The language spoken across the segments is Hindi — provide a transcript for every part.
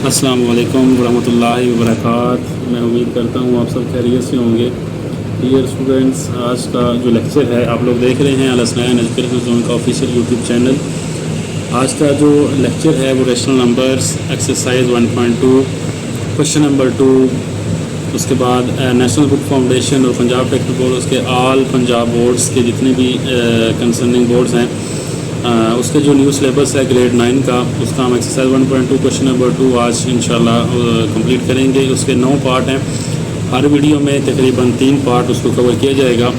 अस्सलाम वालेकुम वरहमतुल्लाहि वबरकातुहू। मैं उम्मीद करता हूँ आप सब खैरियत से होंगे। डियर स्टूडेंट्स, आज का जो लेक्चर है आप लोग देख रहे हैं अल हसनैन एजुकेशन जोन का ऑफिशियल यूट्यूब चैनल। आज का जो लेक्चर है वो rational numbers exercise 1.2 question number 2, उसके बाद नेशनल बुक फाउंडेशन और पंजाब टेक्निकल बोर्ड, उसके ऑल पंजाब बोर्ड्स के जितने भी कंसर्निंग बोर्ड्स हैं उसके जो न्यू सिलेबस है ग्रेड 9 का, उसका हम एक्सरसाइज 1.2 क्वेश्चन नंबर 2 आज इंशाल्लाह कंप्लीट करेंगे। उसके 9 पार्ट हैं, हर वीडियो में तकरीबन 3 पार्ट उसको कवर किया जाएगा।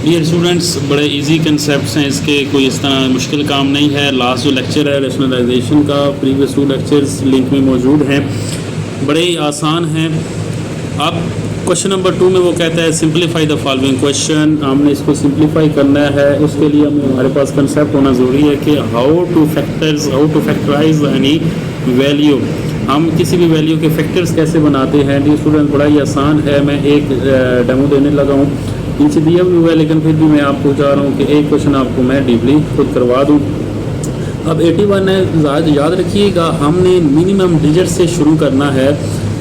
डियर स्टूडेंट्स, बड़े इजी कंसेप्ट्स हैं इसके, कोई इस तरह मुश्किल काम नहीं है। लास्ट जो लेक्चर है रैशनलाइजेशन का, प्रीवियस 2 लेक्चर्स लिंक में मौजूद हैं, बड़े ही आसान हैं। अब क्वेश्चन नंबर 2 में वो कहता है सिंप्लीफाई द फॉलोइंग क्वेश्चन। हमने इसको सिंप्लीफाई करना है, उसके लिए हमारे पास कंसेप्ट होना ज़रूरी है कि how to factorize any value. हम किसी भी वैल्यू के फैक्टर्स कैसे बनाते हैं। डी स्टूडेंट, बड़ा ही आसान है। मैं एक डेमो देने लगा हूँ, नीचे दिया हुआ है, लेकिन फिर भी मैं आपको चाह रहा हूँ कि एक क्वेश्चन आपको मैं डीपली खुद करवा दूँ। अब 81 है, याद रखिएगा हमने मिनिमम डिजिट से शुरू करना है।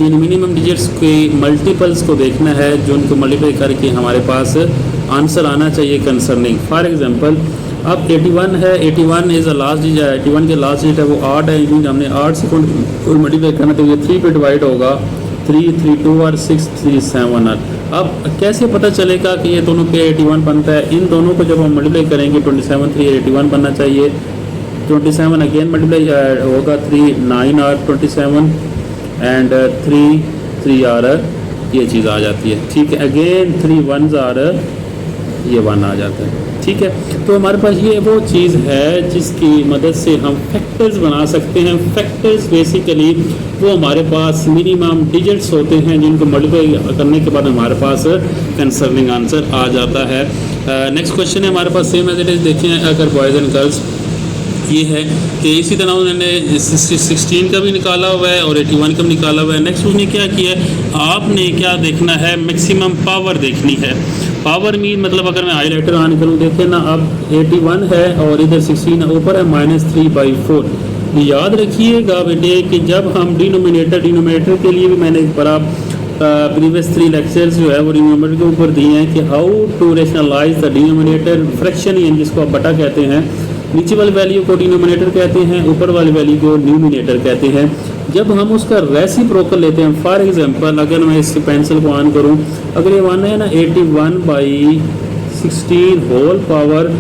इन मिनिमम डिजिट्स के मल्टीपल्स को देखना है, जो उनको मल्टीप्लाई करके हमारे पास आंसर आना चाहिए कंसर्निंग। फॉर एग्जांपल अब 81 है, 81 इज़ अ लास्ट डिजिट है, 81 के लास्ट डिजिट है वो 8 है, इनमें हमने 8 से कोई मल्टीप्लाई करना तो ये 3 पे डिवाइड होगा, 3 3 2 और 6 3 7 और। अब कैसे पता चलेगा कि ये दोनों पे 81 बनता है। इन दोनों को जब हम मल्टीप्लाई करेंगे 27 3 81 बनना चाहिए, 27 अगेन मल्टीप्लाई होगा 3 9 और 27 एंड 3 3 आर ये चीज़ आ जाती है। ठीक है, अगेन 3 1s आर ये 1 आ जाता है। ठीक है, तो हमारे पास ये वो चीज़ है जिसकी मदद से हम फैक्टर्स बना सकते हैं। फैक्टर्स बेसिकली वो हमारे पास मिनिमम डिजिट्स होते हैं जिनको मल्टीप्लाई करने के बाद हमारे पास कंसर्निंग आंसर आ जाता है। नेक्स्ट क्वेश्चन है हमारे पास सेम एज इट इज़। देखें अगर बॉयज़ एंड गर्ल्स ये है कि इसी तरह उन्होंने 16 का भी निकाला हुआ है और 81 का भी निकाला हुआ है। नेक्स्ट उसने क्या किया है, आपने क्या देखना है, मैक्सिमम पावर देखनी है। पावर मीन मतलब अगर मैं हाईलाइटर ऑन करूँ, देखें ना, अब 81 है और इधर 16 ऊपर है -3/4। याद रखिएगा बेटे कि जब हम डिनोमिनेटर के लिए भी मैंने पढ़ा, प्रीवियस 3 लेक्चर्स जो है वो डिनोमिनेटर के ऊपर दिए हैं कि how to rationalize the denominator fraction, यानी जिसको आप बटा कहते हैं। नीचे वाली वैल्यू को डिनोमिनेटर कहते हैं, ऊपर वाली वैल्यू को न्यूमिनेटर कहते हैं। जब हम उसका रेसिप्रोकल लेते हैं, फॉर एग्जांपल अगर मैं इस पेंसिल को ऑन करूं, अगर ये 1 है ना, 81/16 होल पावर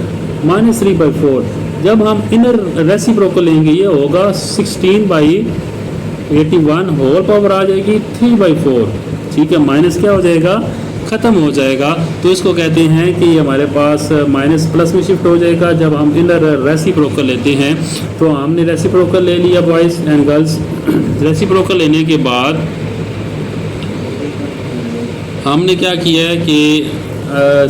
-3/4, जब हम इनर रेसिप्रोकल लेंगे ये होगा 16/81 होल पावर आ जाएगी 3/4। ठीक है, माइनस क्या हो जाएगा, ख़त्म हो जाएगा। तो इसको कहते हैं कि हमारे पास माइनस प्लस में शिफ्ट हो जाएगा जब हम इनर रेसिप्रोकल लेते हैं। तो हमने रेसिप्रोकल ले लिया बॉयज़ एंड गर्ल्स। रेसिप्रोकल लेने के बाद हमने क्या किया है कि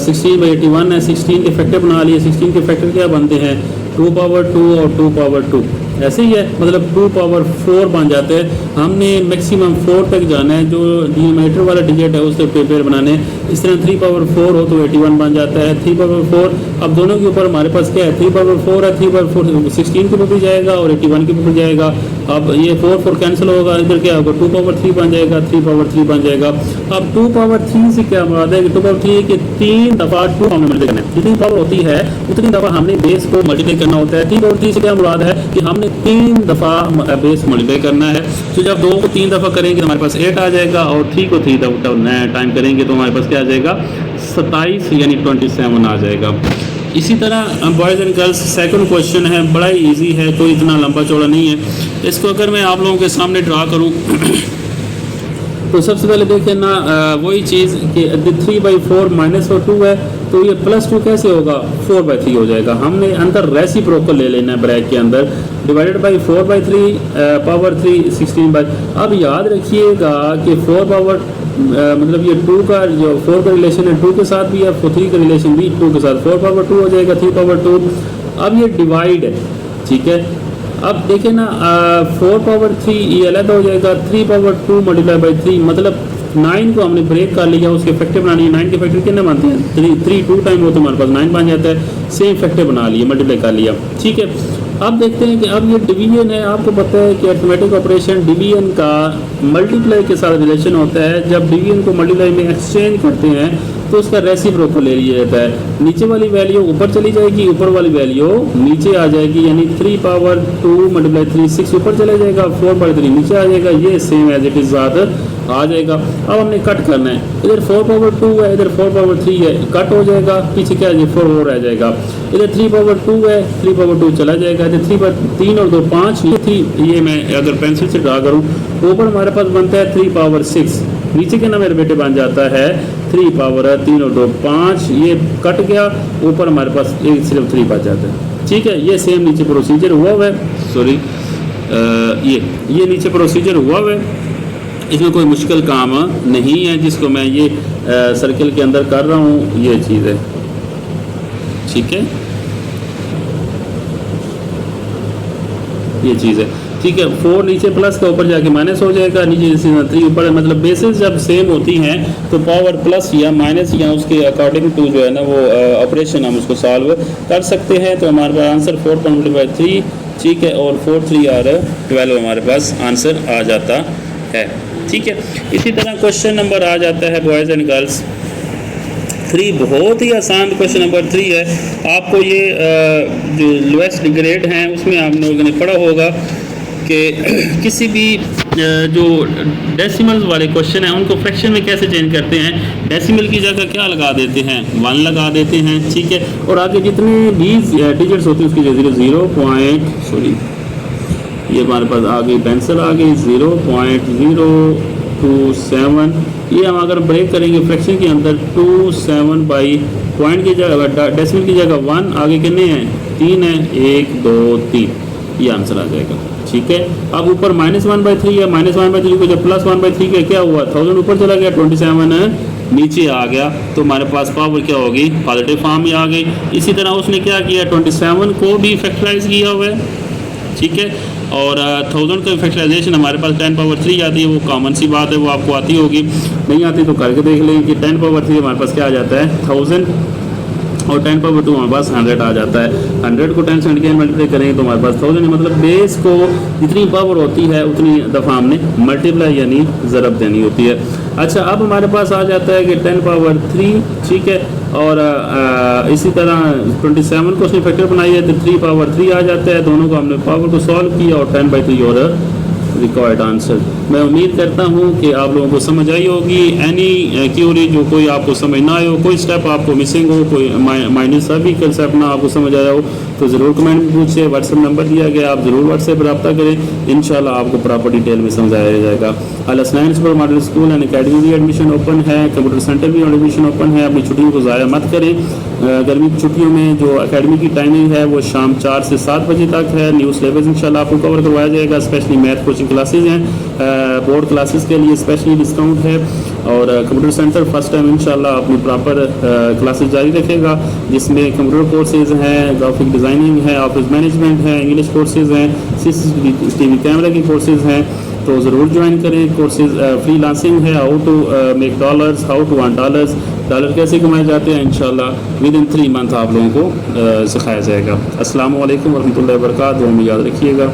16/81 है, 16 के फैक्टर बना लिए। 16 के फैक्टर क्या बनते हैं, 2/2 और 2/2 ऐसे ही है, मतलब 2/4 बन जाते हैं। हमने मैक्सिमम 4 तक जाना है, जो डिनोमिनेटर वाला डिजिट है उससे पेपर बनाने। इस तरह 3/4 हो तो 81 बन जाता है। 3/4 अब दोनों के ऊपर हमारे पास क्या है, 3/4 है, 3/4 16 के ऊपर भी जाएगा और 81 के ऊपर भी जाएगा। अब ये 4 कैंसिल होगा, इधर क्या होगा, 2/3 बन जाएगा, 3/3 बन जाएगा। अब 2/3 से क्या मुराद है, 2/3 के 3 दफ़ा 2 हमने मल्टीप्लाई करना है। जितनी पावर होती है उतनी दफ़ा हमने बेस को मल्टीप्लाई करना होता है। 3/3 से क्या मुराद है कि हमने 3 दफ़ा बेस मल्टीप्लाई करना है। तो जब 2 को 3 दफ़ा करेंगे तो हमारे पास 8 आ जाएगा और 3 को 3 दफ़ा टाइम करेंगे तो हमारे पास क्या आ जाएगा, 27 यानी 27 आ जाएगा। इसी तरह boys and girls second question है, बड़ा ही ईजी है, कोई इतना लंबा चौड़ा नहीं है। इसको अगर मैं आप लोगों के सामने ड्रा करूँ तो सबसे पहले देखें ना, वही चीज़ कि 3/4 -2 है तो ये +2 कैसे होगा, 4/3 हो जाएगा। हमने अंदर रेसिप्रोकल ले लेना है ब्रैकेट के अंदर, डिवाइडेड बाई 4/3 पावर 3 16। अब याद रखिएगा कि 4 पावर मतलब ये 2 का जो 4 का रिलेशन है 2 के साथ भी है, 3 का रिलेशन भी 2 के साथ, 4/2 हो जाएगा 3/2। अब ये डिवाइड है, ठीक है। अब देखें ना, 4/3 ये अलग हो जाएगा, 3/2 मल्टीप्लाई बाई 3, मतलब 9 को हमने ब्रेक कर लिया, उसके फैक्टर बनानी है। 9 के फैक्टर कितने बनते हैं, 3 2 टाइम हो तो हमारे पास 9 बन जाता है। सेम फैक्टर बना लिए, मल्टीप्लाई कर लिया, ठीक है। अब देखते हैं कि अब ये डिवीजन है। आपको पता है कि अरिथमेटिक ऑपरेशन डिवीजन का मल्टीप्लाई के साथ रिलेशन होता है। जब डिवीजन को मल्टीप्लाई में एक्सचेंज करते हैं तो उसका रेसिप्रोकल ले लिया जाता है। नीचे वाली वैल्यू ऊपर चली जाएगी, ऊपर वाली वैल्यू नीचे आ जाएगी, यानी 3 पावर 2 मल्टीप्लाई 3 6 ऊपर चले जाएगा, 4 पावर 3 नीचे आ जाएगा। ये सेम एज इट इज आ जाएगा। अब हमने कट करना है, इधर 4 पावर 2 है, इधर 4 पावर 3 है, कट हो जाएगा, पीछे क्या है 4 और रह जाएगा। इधर 3 पावर 2 है, 3 पावर 2 चला जाएगा, इधर 3 और 2 5, ये मैं अगर पेंसिल से ड्रा करूँ, ऊपर हमारे पास बनता है 3 पावर 6, नीचे के ना मेरे बेटे बन जाता है 3 पावर 3 और 2 5, ये कट गया, ऊपर हमारे पास एक सिर्फ 3 बच जाता है। ठीक है, ये सेम नीचे प्रोसीजर हुआ है, सॉरी ये नीचे प्रोसीजर हुआ है, इसमें कोई मुश्किल काम नहीं है। जिसको मैं ये सर्कल के अंदर कर रहा हूँ, ये चीज़ है। ठीक है, ये चीज़ है। ठीक है, 4 नीचे प्लस का ऊपर जाके माइनस हो जाएगा, नीचे 3 ऊपर है। मतलब बेसिस जब सेम होती हैं तो पावर प्लस या माइनस या उसके अकॉर्डिंग टू जो है ना वो ऑपरेशन हम उसको सॉल्व कर सकते हैं। तो हमारे पास आंसर 4.3, ठीक है, और 4 3 और 12 हमारे पास आंसर आ जाता है। ठीक है, इसी तरह क्वेश्चन नंबर आ जाता है बॉयज़ एंड गर्ल्स 3, बहुत ही आसान क्वेश्चन नंबर 3 है। आपको ये जो लोएस्ट ग्रेड हैं उसमें आप लोगों ने पढ़ा होगा कि किसी भी जो डेसिमल्स वाले क्वेश्चन हैं उनको फ्रैक्शन में कैसे चेंज करते हैं। डेसिमल की जगह क्या लगा देते हैं, 1 लगा देते हैं। ठीक है, और आगे जितने भी डिजिट्स होती हैं उसकी जगह 0. ये हमारे पास आ गई, पेंसिल आ गई 0.027। ये हम अगर ब्रेक करेंगे फ्रैक्शन के अंदर 27 बाई पॉइंट की जगह डेसिमल की जगह 1, आगे कितने हैं 3 है, 1 2 3, ये आंसर आ जाएगा। ठीक है, अब ऊपर -1/3 है, -1/3 को जब +1/3 का क्या हुआ, 1000 ऊपर चला गया, 27 नीचे आ गया, तो हमारे पास पावर क्या होगी, पॉजिटिव फॉर्म में आ गई। इसी तरह उसने क्या किया, 27 को भी फैक्टराइज किया हुआ है। ठीक है, और 1000 का फैक्टराइजेशन हमारे पास 10 पावर 3 आती है, वो कॉमन सी बात है, वो आपको आती होगी। नहीं आती तो करके देख लेंगे कि 10 पावर 3 हमारे पास क्या आ जाता है 1000, और 10 पावर 2 हमारे पास 100 आ जाता है। 100 को 10 से मल्टीप्लाई करेंगे तो हमारे पास 1000 है। मतलब बेस को जितनी पावर होती है उतनी दफ़ा हमने मल्टीप्लाई यानी ज़रब देनी होती है। अच्छा, अब हमारे पास आ जाता है कि 10 पावर 3, ठीक है, और इसी तरह 27 को उसने फैक्टर बनाई है तो 3 पावर 3 आ जाता है। दोनों को हमने पावर को सॉल्व किया और 10/3 और रिक्वायर्ड आंसर। मैं उम्मीद करता हूँ कि आप लोगों को समझ आई होगी। एनी क्यूरी जो कोई आपको समझ ना आए हो, कोई स्टेप आपको मिसिंग हो, कोई माइनस सा भी कंसेप्ट ना आपको समझ आया हो तो ज़रूर कमेंट में पूछिए। व्हाट्सएप नंबर दिया गया, आप ज़रूर व्हाट्सएप पर रब्ता करें, इंशाल्लाह आपको प्रॉपर डिटेल में समझाया जाएगा। Al Hasnain super model school and academy भी एडमिशन ओपन है, कंप्यूटर सेंटर भी एडमिशन ओपन है। अपनी छुट्टियों को ज़ाया मत करें। गर्मी की छुट्टियों में जो अकेडमी की टाइमिंग है वो शाम 4 से 7 बजे तक है। न्यू सिलेबस इंशाल्लाह आपको कवर करवाया जाएगा। स्पेशली मैथ कोचिंग क्लासेज हैं, बोर्ड क्लासेस के लिए स्पेशली डिस्काउंट है। और कंप्यूटर सेंटर फर्स्ट टाइम इंशाल्लाह अपनी प्रॉपर क्लासेस जारी रखेगा, जिसमें कंप्यूटर कोर्सेज हैं, ग्राफिक डिज़ाइनिंग है, ऑफिस मैनेजमेंट है, इंग्लिश कोर्सेज हैं, CCTV कैमरा के कोर्सेज हैं। तो ज़रूर ज्वाइन करें। कोर्सेज फ्रीलांसिंग है, how to make dollars, how to earn dollars, dollar कैसे कमाए जाते हैं इंशाल्लाह विद इन 3 मंथ आप लोगों को सिखाया जाएगा। अस्सलाम वालेकुम वरहमतुल्लाहि वबरकातुहू, में याद रखिएगा।